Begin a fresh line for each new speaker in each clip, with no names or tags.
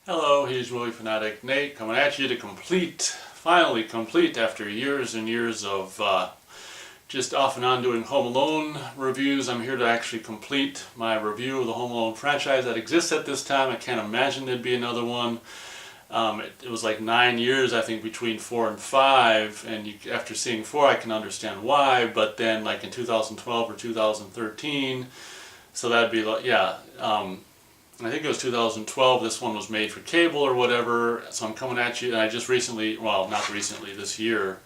Hello, here's Movie Fanatic Nate coming at you to finally complete after years and years of just off and on doing Home Alone reviews. I'm here to actually complete my review of the Home Alone franchise that exists at this time. I can't imagine there'd be another one. It was like 9 years, I think, between 4 and 5, and after seeing 4 I can understand why, but then like in 2012 or 2013, so that'd be like, yeah, I think it was 2012, this one was made for cable or whatever, so I'm coming at you, and I just recently, well, not recently, this year,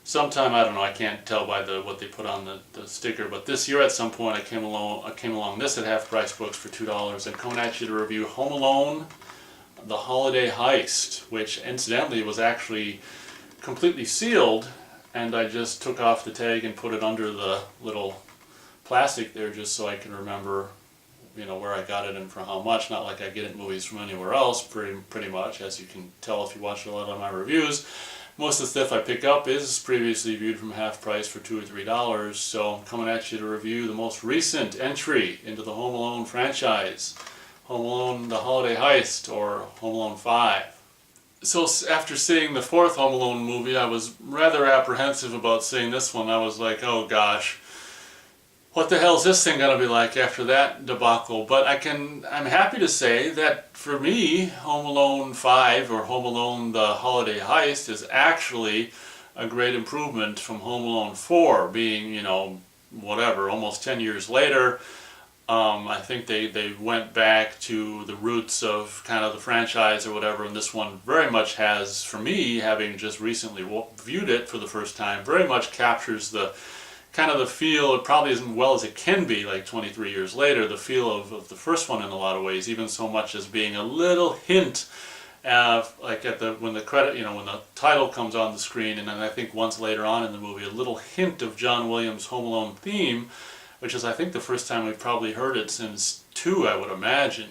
sometime, I don't know, I can't tell by what they put on the sticker, but this year at some point I came along this at half price books for $2, and coming at you to review Home Alone, The Holiday Heist, which incidentally was actually completely sealed, and I just took off the tag and put it under the little plastic there just so I can remember, you know, where I got it and for how much. Not like I get it movies from anywhere else, pretty much, as you can tell if you watch a lot of my reviews. Most of the stuff I pick up is previously viewed from half price for $2 or $3, so I'm coming at you to review the most recent entry into the Home Alone franchise, Home Alone The Holiday Heist, or Home Alone 5. So after seeing the fourth Home Alone movie, I was rather apprehensive about seeing this one. I was like, oh gosh, what the hell is this thing gonna be like after that debacle? But I'm happy to say that for me, Home Alone 5 or Home Alone The Holiday Heist is actually a great improvement from Home Alone 4, being, you know, whatever, almost 10 years later. I think they went back to the roots of kind of the franchise or whatever, and this one very much has, for me, having just recently viewed it for the first time, very much captures the kind of the feel. It probably isn't well as it can be like 23 years later, the feel of the first one in a lot of ways, even so much as being a little hint like when the credit, you know, when the title comes on the screen, and then I think once later on in the movie a little hint of John Williams' Home Alone theme, which is I think the first time we've probably heard it since 2, I would imagine.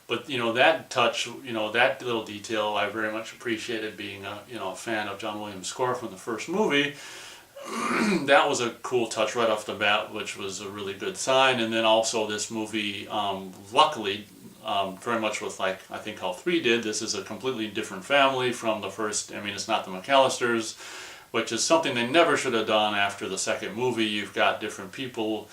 But you know, that touch, you know, that little detail I very much appreciated, being a fan of John Williams' score from the first movie. That was a cool touch right off the bat, which was a really good sign. And then also this movie, luckily, very much with, like I think all 3 did, this is a completely different family from the first. I mean, it's not the McAllisters, which is something they never should have done after the second movie. You've got different people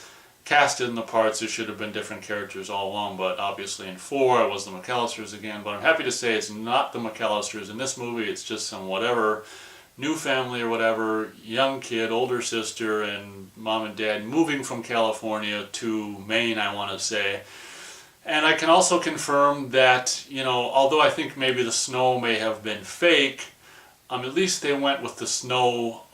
casted in the parts. There should have been different characters all along, but obviously in 4 it was the McAllisters again. But I'm happy to say it's not the McAllisters in this movie. It's just some whatever new family or whatever, young kid, older sister, and mom and dad moving from California to Maine, I want to say. And I can also confirm that, you know, although I think maybe the snow may have been fake, at least they went with the snow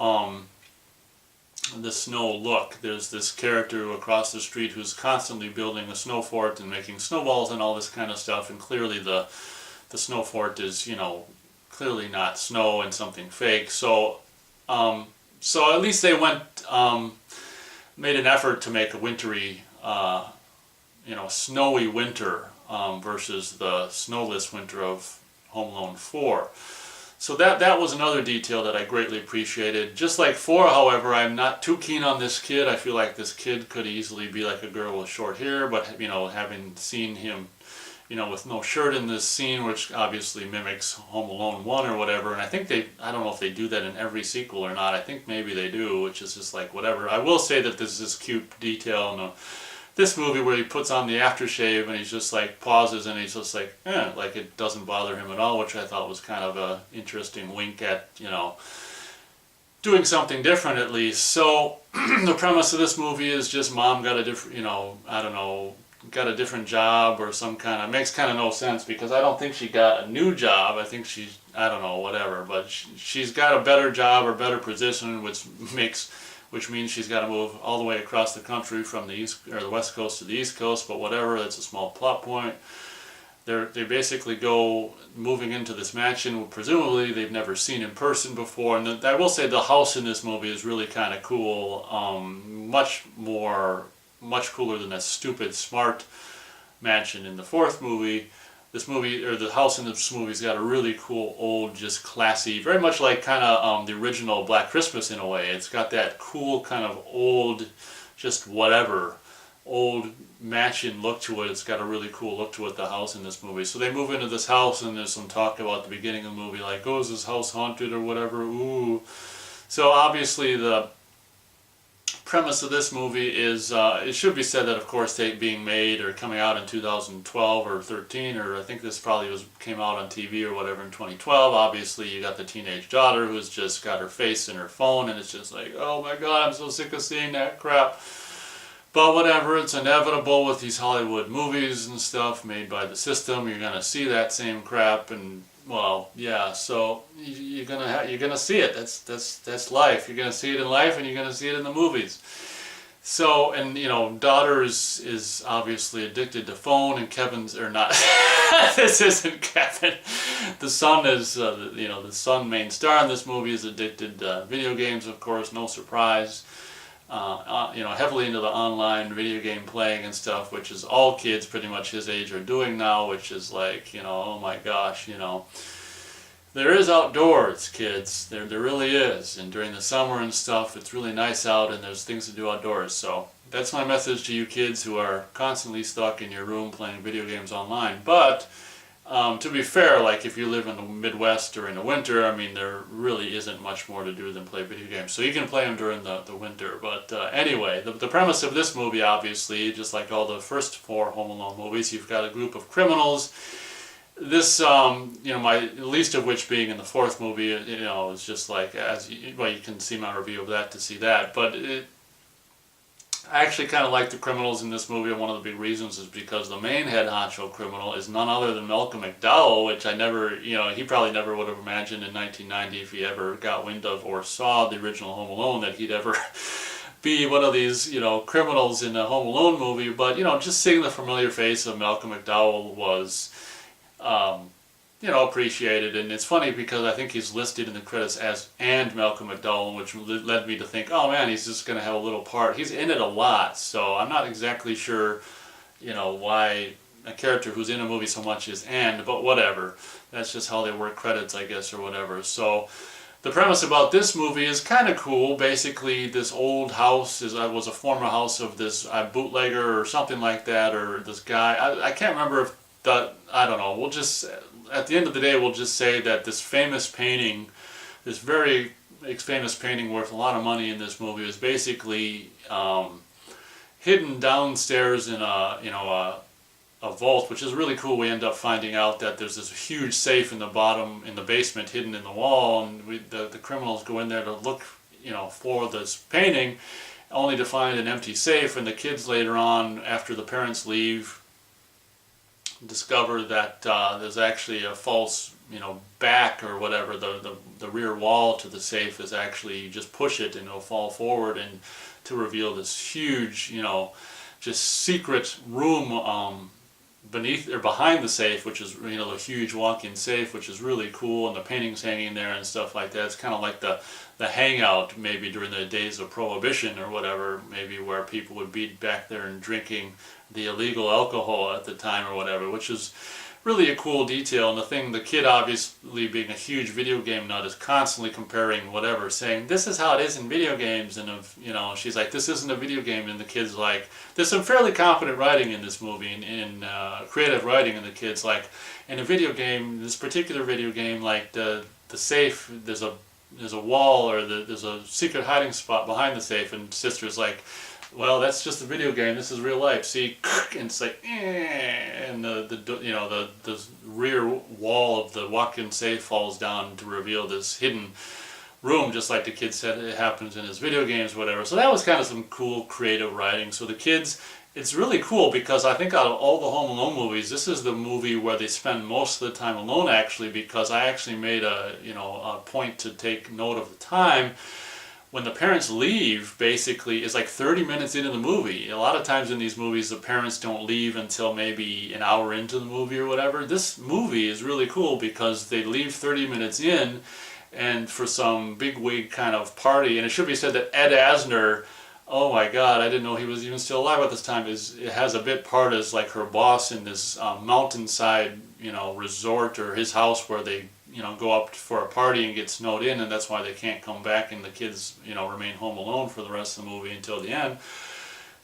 look. There's this character across the street who's constantly building a snow fort and making snowballs and all this kind of stuff, and clearly the snow fort is, you know, clearly not snow and something fake. So at least they made an effort to make a wintry, snowy winter versus the snowless winter of Home Alone 4. So that was another detail that I greatly appreciated. Just like 4, however, I'm not too keen on this kid. I feel like this kid could easily be like a girl with short hair, but, you know, having seen him, you know, with no shirt in this scene, which obviously mimics Home Alone 1 or whatever, and I think I don't know if they do that in every sequel or not. I think maybe they do, which is just like whatever. I will say that there's this cute detail in this movie where he puts on the aftershave and he's just like pauses and he's just like, like it doesn't bother him at all, which I thought was kind of a interesting wink at, you know, doing something different at least. So the premise of this movie is just mom got a different, you know, I don't know, got a different job or some kind of, makes kind of no sense because I don't think she got a new job. I think she's, I don't know, whatever, but she's got a better job or better position, which means she's got to move all the way across the country from the east or the west coast to the east coast. But whatever, that's a small plot point. They basically go moving into this mansion, presumably they've never seen in person before. And I will say the house in this movie is really kind of cool, much cooler than that stupid smart mansion in the fourth movie. This movie, or the house in this movie's got a really cool, old, just classy, very much like kind of the original Black Christmas in a way. It's got that cool kind of old, just whatever old mansion look to it. It's got a really cool look to it, the house in this movie. So they move into this house, and there's some talk about the beginning of the movie, like, oh, is this house haunted or whatever, ooh. So obviously the premise of this movie is, it should be said that of course being made or coming out in 2012 or 13, or I think this probably came out on TV or whatever in 2012. Obviously you got the teenage daughter who's just got her face in her phone, and it's just like, oh my god, I'm so sick of seeing that crap. But whatever, it's inevitable with these Hollywood movies and stuff made by the system. You're gonna see that same crap, and well, yeah. So you're gonna see it. That's life. You're gonna see it in life, and you're gonna see it in the movies. So, and you know, daughter is obviously addicted to phone, and Kevin's or not. This isn't Kevin. The son is, you know, the son main star in this movie is addicted to video games. Of course, no surprise. You know, heavily into the online video game playing and stuff, which is all kids pretty much his age are doing now, which is like, you know, oh my gosh, you know, there is outdoors, kids, there really is, and during the summer and stuff, it's really nice out and there's things to do outdoors. So that's my message to you kids who are constantly stuck in your room playing video games online. But to be fair, like if you live in the Midwest or in the winter, I mean, there really isn't much more to do than play video games. So you can play them during the winter. But anyway, the premise of this movie, obviously, just like all the first 4 Home Alone movies, you've got a group of criminals. This, you know, my least of which being in the 4th movie, you know, is just like, well, you can see my review of that to see that. But I actually kind of like the criminals in this movie, and one of the big reasons is because the main head honcho criminal is none other than Malcolm McDowell, which I never, you know, he probably never would have imagined in 1990 if he ever got wind of or saw the original Home Alone that he'd ever be one of these, you know, criminals in a Home Alone movie. But, you know, just seeing the familiar face of Malcolm McDowell was, you know, appreciated. And it's funny because I think he's listed in the credits as and Malcolm McDowell, which led me to think, oh man, he's just going to have a little part. He's in it a lot, so I'm not exactly sure, you know, why a character who's in a movie so much is and, but whatever. That's just how they work credits, I guess, or whatever. So the premise about this movie is kind of cool. Basically, this old house was a former house of this bootlegger or something like that, or this guy. I can't remember if that, I don't know. We'll just, at the end of the day, we'll just say that this famous painting, this very famous painting worth a lot of money in this movie, is basically hidden downstairs in a vault, which is really cool. We end up finding out that there's this huge safe in the bottom, in the basement, hidden in the wall, and the criminals go in there to look, you know, for this painting, only to find an empty safe. And the kids later on, after the parents leave, discover that there's actually a false, you know, back or whatever. The rear wall to the safe is actually, you just push it and it'll fall forward, and to reveal this huge, you know, just secret room beneath or behind the safe, which is, you know, the huge walk-in safe, which is really cool, and the paintings hanging there and stuff like that. It's kind of like the hangout maybe during the days of Prohibition or whatever, maybe where people would be back there and drinking the illegal alcohol at the time or whatever, which is really a cool detail. And the thing, the kid obviously being a huge video game nut is constantly comparing whatever, saying this is how it is in video games, and you know, she's like, this isn't a video game, and the kid's like, there's some fairly confident writing in this movie, in creative writing, and the kid's like, in a video game, this particular video game, like the safe, there's a wall, or there's a secret hiding spot behind the safe, and sister's like, well, that's just a video game. This is real life. See, and it's like, and the rear wall of the walk-in safe falls down to reveal this hidden room, just like the kid said it happens in his video games, whatever. So that was kind of some cool creative writing. So the kids, it's really cool because I think out of all the Home Alone movies, this is the movie where they spend most of the time alone, actually, because I actually made a point to take note of the time. When the parents leave, basically, is like 30 minutes into the movie. A lot of times in these movies, the parents don't leave until maybe an hour into the movie or whatever. This movie is really cool because they leave 30 minutes in, and for some bigwig kind of party. And it should be said that Ed Asner, oh my God, I didn't know he was even still alive at this time, it has a bit part as like her boss in this mountainside, you know, resort, or his house where they, you know, go up for a party and get snowed in, and that's why they can't come back, and the kids, you know, remain home alone for the rest of the movie until the end.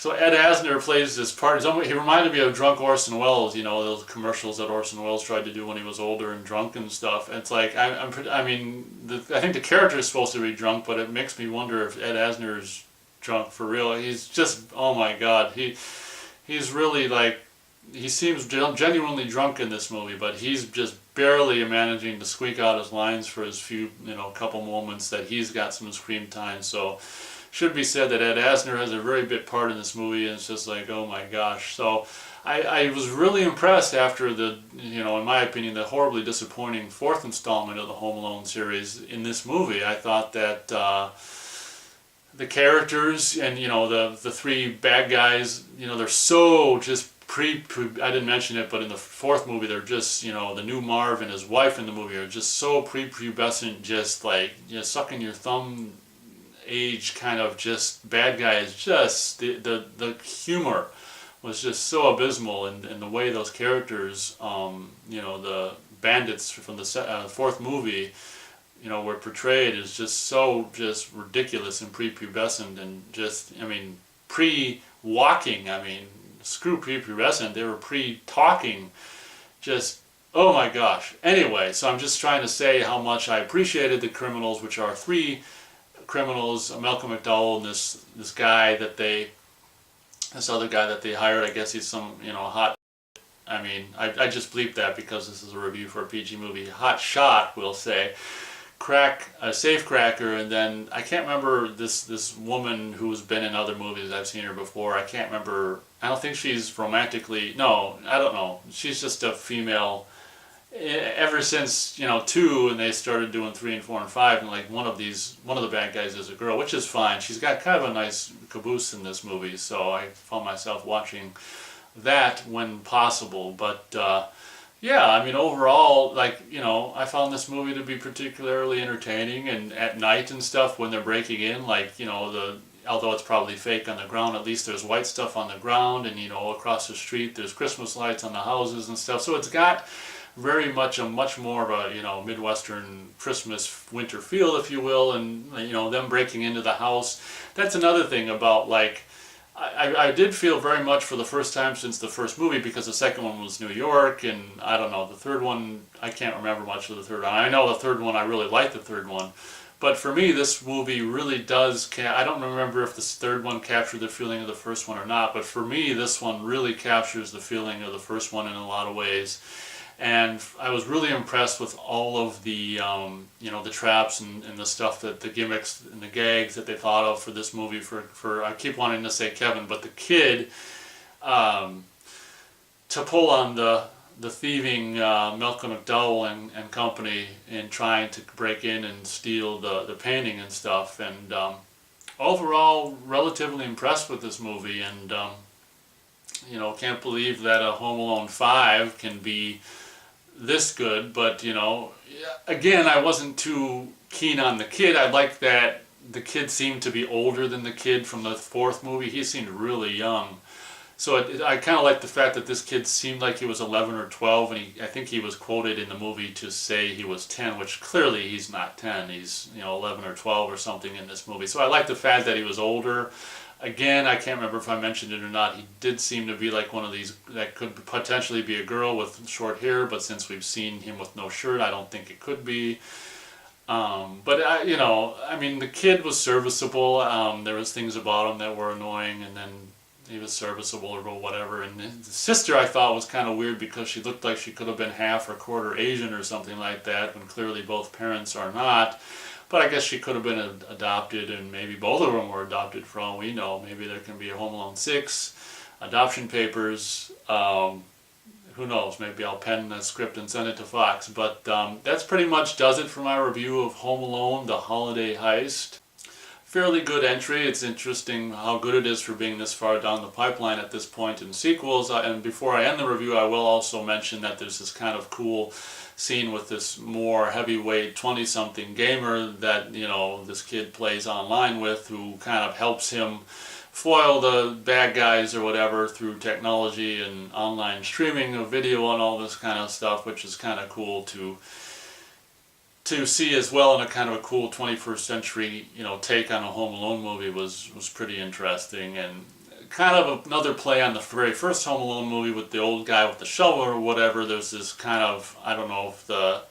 So Ed Asner plays this part. He reminded me of drunk Orson Welles. You know, those commercials that Orson Welles tried to do when he was older and drunk and stuff. And it's like I mean, I think the character is supposed to be drunk, but it makes me wonder if Ed Asner is drunk for real. He's just, oh my God, he's really like, he seems genuinely drunk in this movie, but he's just barely managing to squeak out his lines for his few, couple moments that he's got some screen time. So should be said that Ed Asner has a very big part in this movie, and it's just like, oh my gosh. So I was really impressed after the, in my opinion, the horribly disappointing fourth installment of the Home Alone series in this movie. I thought that the characters and, the three bad guys, they're so just I didn't mention it, but in the fourth movie, they're just, the new Marv and his wife in the movie are just so prepubescent, just like, sucking your thumb age kind of just bad guys. Just the humor was just so abysmal, and the way those characters, the bandits from the fourth movie, were portrayed is just so just ridiculous and prepubescent, and just, pre-walking, screw prepubescent, they were pre-talking, just, oh my gosh. Anyway, so I'm just trying to say how much I appreciated the criminals, which are three criminals, Malcolm McDowell and this guy that this other guy that they hired. I guess he's some, hot, I just bleeped that because this is a review for a PG movie. Hot shot, we'll say. A safe cracker, and then I can't remember this woman who's been in other movies. I've seen her before. I can't remember. I don't think she's romantically. No, I don't know. She's just a female. Ever since 2, and they started doing 3 and 4 and 5, and like one of the bad guys is a girl, which is fine. She's got kind of a nice caboose in this movie, so I found myself watching that when possible. But yeah, overall, like, I found this movie to be particularly entertaining, and at night and stuff when they're breaking in, like, although it's probably fake on the ground, at least there's white stuff on the ground, and across the street there's Christmas lights on the houses and stuff. So it's got very much more of a Midwestern Christmas winter feel, if you will, and them breaking into the house. That's another thing about, like, I did feel very much for the first time since the first movie, because the second one was New York, and I don't know, the third one, I can't remember much of the third one. I know the third one, I really liked the third one, but for me this movie really does, I don't remember if this third one captured the feeling of the first one or not, but for me this one really captures the feeling of the first one in a lot of ways. And I was really impressed with all of the, the traps and the stuff, that the gimmicks and the gags that they thought of for this movie. For I keep wanting to say Kevin, but the kid, to pull on the thieving Malcolm McDowell and company in trying to break in and steal the painting and stuff. And overall, relatively impressed with this movie. And can't believe that a Home Alone 5 can be this good, but again, I wasn't too keen on the kid. I liked that the kid seemed to be older than the kid from the fourth movie. He seemed really young, so I kind of liked the fact that this kid seemed like he was 11 or 12, and I think he was quoted in the movie to say he was 10, which clearly he's not 10. He's 11 or 12 or something in this movie. So I liked the fact that he was older. Again, I can't remember if I mentioned it or not, he did seem to be like one of these that could potentially be a girl with short hair, but since we've seen him with no shirt, I don't think it could be. But the kid was serviceable. There was things about him that were annoying, and then he was serviceable or whatever. And the sister, I thought, was kind of weird because she looked like she could have been half or quarter Asian or something like that, when clearly both parents are not. But I guess she could have been adopted, and maybe both of them were adopted for all we know. Maybe there can be a Home Alone 6, adoption papers, who knows, maybe I'll pen the script and send it to Fox. But that's pretty much does it for my review of Home Alone, The Holiday Heist. Fairly good entry. It's interesting how good it is for being this far down the pipeline at this point in sequels. And before I end the review, I will also mention that there's this kind of cool scene with this more heavyweight 20-something gamer that this kid plays online with, who kind of helps him foil the bad guys or whatever through technology and online streaming of video and all this kind of stuff, which is kind of cool to see as well, in a kind of a cool 21st century take on a Home Alone movie was pretty interesting. And kind of another play on the very first Home Alone movie with the old guy with the shovel or whatever. There's this kind of, I don't know if the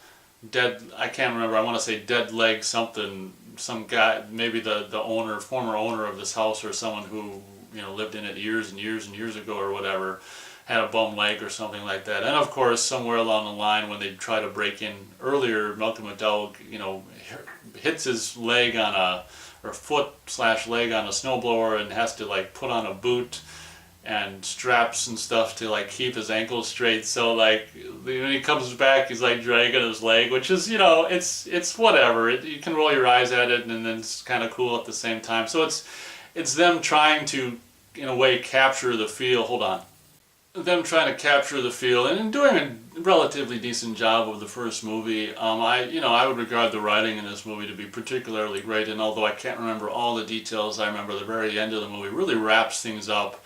dead, I can't remember, I want to say dead leg something, some guy, maybe the owner, former owner of this house, or someone who, you know, lived in it years and years and years ago or whatever, had a bum leg or something like that. And of course, somewhere along the line when they try to break in earlier, Malcolm McDowell, you know, hits his leg on a, or foot/leg on a snowblower, and has to like put on a boot and straps and stuff to like keep his ankles straight. So like when he comes back, he's like dragging his leg, which is, you know, it's whatever. You can roll your eyes at it, and then it's kind of cool at the same time. So it's them trying to, in a way, capture the feel. Hold on. Them trying to capture the feel and doing a relatively decent job of the first movie. I would regard the writing in this movie to be particularly great, and although I can't remember all the details, I remember the very end of the movie really wraps things up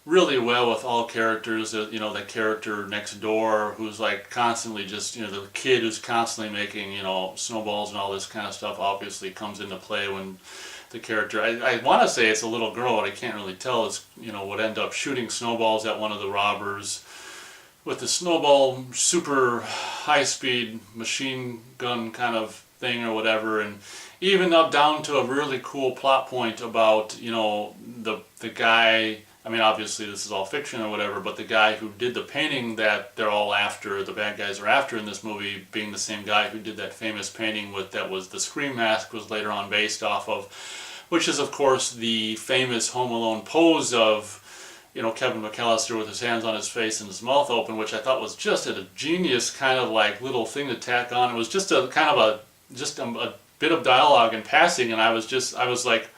really well with all characters. You know, the character next door who's like constantly just, you know, the kid who's constantly making, you know, snowballs and all this kind of stuff obviously comes into play when the character, I want to say it's a little girl, but I can't really tell, is, you know, would end up shooting snowballs at one of the robbers with the snowball super high-speed machine gun kind of thing or whatever. And even up down to a really cool plot point about, you know, the guy, I mean, obviously this is all fiction or whatever, but the guy who did the painting that they're all after, the bad guys are after in this movie, being the same guy who did that famous painting that was the Scream mask, was later on based off of, which is of course the famous Home Alone pose of, you know, Kevin McAllister with his hands on his face and his mouth open, which I thought was just a genius kind of like little thing to tack on. It was just a kind of a bit of dialogue in passing, and I was like,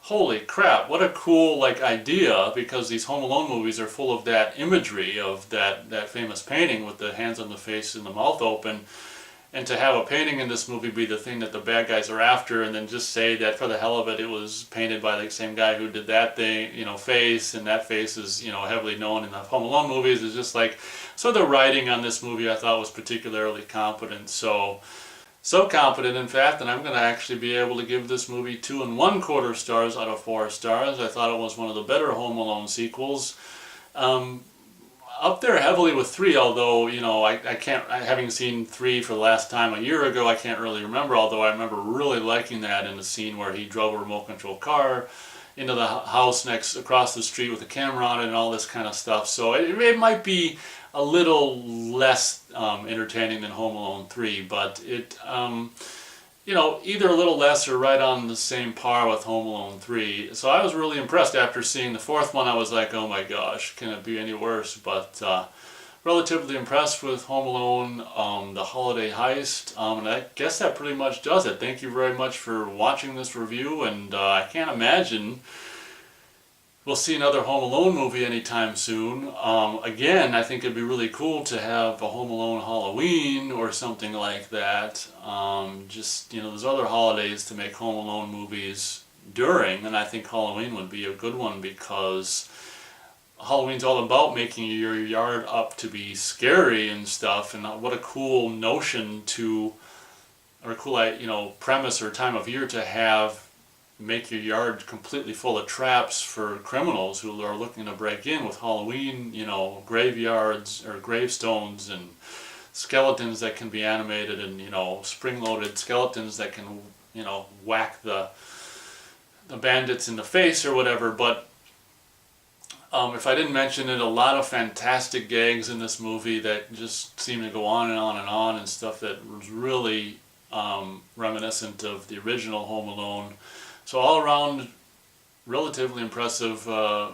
holy crap, what a cool like idea, because these Home Alone movies are full of that imagery of that famous painting with the hands on the face and the mouth open. And to have a painting in this movie be the thing that the bad guys are after, and then just say that for the hell of it, it was painted by the same guy who did that thing, you know, face, and that face is, you know, heavily known in the Home Alone movies, is just like, so the writing on this movie I thought was particularly competent. So competent, in fact, that I'm going to actually be able to give this movie 2 1/4 stars out of 4 stars. I thought it was one of the better Home Alone sequels. Up there heavily with 3, although, you know, having seen 3 for the last time a year ago, I can't really remember, although I remember really liking that in the scene where he drove a remote control car into the house across the street with a camera on it and all this kind of stuff. So it might be a little less entertaining than Home Alone 3, but it, you know, either a little less or right on the same par with Home Alone 3. So I was really impressed after seeing the 4th one. I was like, oh my gosh, can it be any worse? But relatively impressed with Home Alone, the Holiday Heist, and I guess that pretty much does it. Thank you very much for watching this review, and I can't imagine we'll see another Home Alone movie anytime soon. Again, I think it'd be really cool to have a Home Alone Halloween or something like that. Just, you know, there's other holidays to make Home Alone movies during, and I think Halloween would be a good one, because Halloween's all about making your yard up to be scary and stuff, and what a cool notion to, or a cool, you know, premise or time of year to have, make your yard completely full of traps for criminals who are looking to break in, with Halloween, you know, graveyards or gravestones and skeletons that can be animated, and, you know, spring-loaded skeletons that can, you know, whack the bandits in the face or whatever. But if I didn't mention it, a lot of fantastic gags in this movie that just seem to go on and on and on, and stuff that was really reminiscent of the original Home Alone. So all around, relatively impressive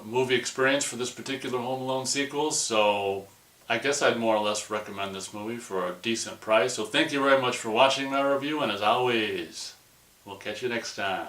movie experience for this particular Home Alone sequel. So I guess I'd more or less recommend this movie for a decent price. So thank you very much for watching my review, and as always, we'll catch you next time.